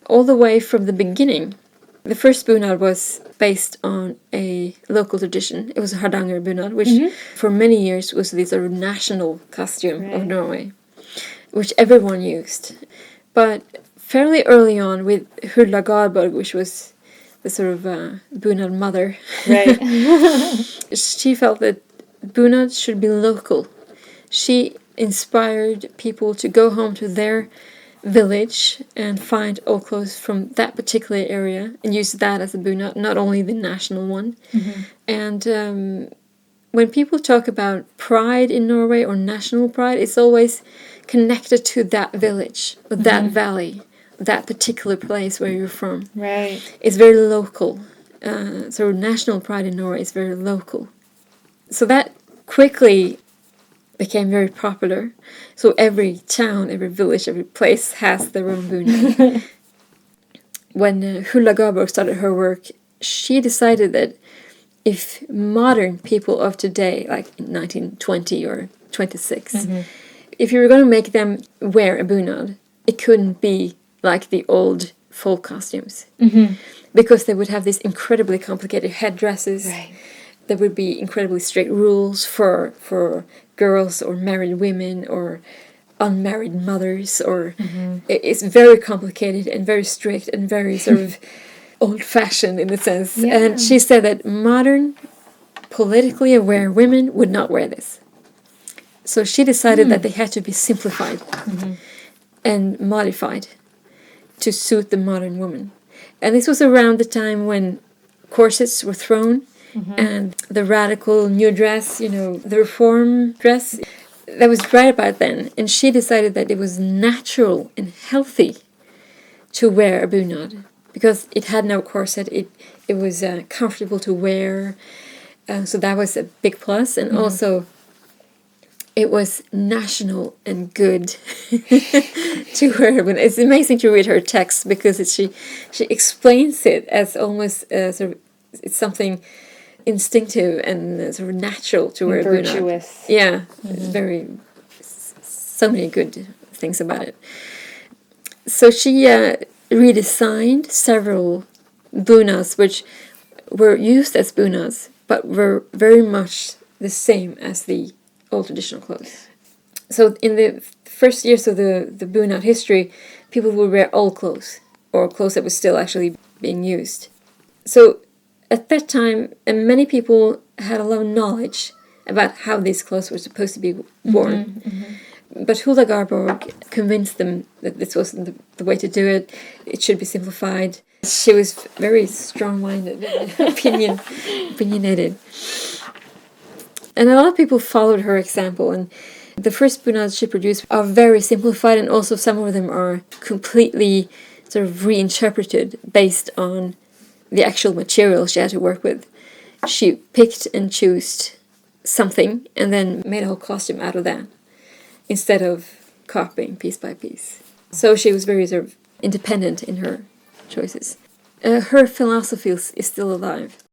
all the way from the beginning. The first bunad was based on a local tradition. It was a Hardanger bunad, which for many years was the sort of national costume of Norway, which everyone used. But fairly early on with Hulda Garborg, which was the sort of bunad mother, Right. she felt that bunad should be local. She inspired people to go home to their village and find old clothes from that particular area and use that as a bunad, not only the national one. And when people talk about pride in Norway or national pride, it's always connected to that village or that valley, that particular place where you're from. Right. It's very local. So national pride in Norway is very local. So that quickly became very popular. So every town, every village, every place has their own bunad. When Hulda Garborg started her work, she decided that if modern people of today, like in 1920 or 26, if you were going to make them wear a bunad, it couldn't be like the old folk costumes. Because they would have these incredibly complicated headdresses. Right. There would be incredibly strict rules for girls or married women or unmarried mothers, or it's very complicated and very strict and very sort of old-fashioned in a sense. Yeah. And she said that modern, politically aware women would not wear this. So she decided that they had to be simplified and modified to suit the modern woman. And this was around the time when corsets were thrown and the radical new dress, the reform dress, that was right about then. And she decided that it was natural and healthy to wear a bunad because it had no corset. It was comfortable to wear. So that was a big plus. And also it was national and good to wear. But it's amazing to read her text because she explains it as almost sort of it's something instinctive and sort of natural to wear a bunad. Virtuous. Yeah, it's so many good things about it. So she redesigned several bunads which were used as bunads but were very much the same as the old traditional clothes. So in the first years of the bunad history, people would wear old clothes or clothes that were still actually being used. So at that time, many people had a lot of knowledge about how these clothes were supposed to be worn. But Hulda Garborg convinced them that this wasn't the way to do it. It should be simplified. She was very strong-minded, opinionated. And a lot of people followed her example. And the first bunads she produced are very simplified, and also some of them are completely sort of reinterpreted based on the actual material she had to work with. She picked and chose something and then made a whole costume out of that instead of copying piece by piece. So she was very sort of independent in her choices. Her philosophy is still alive.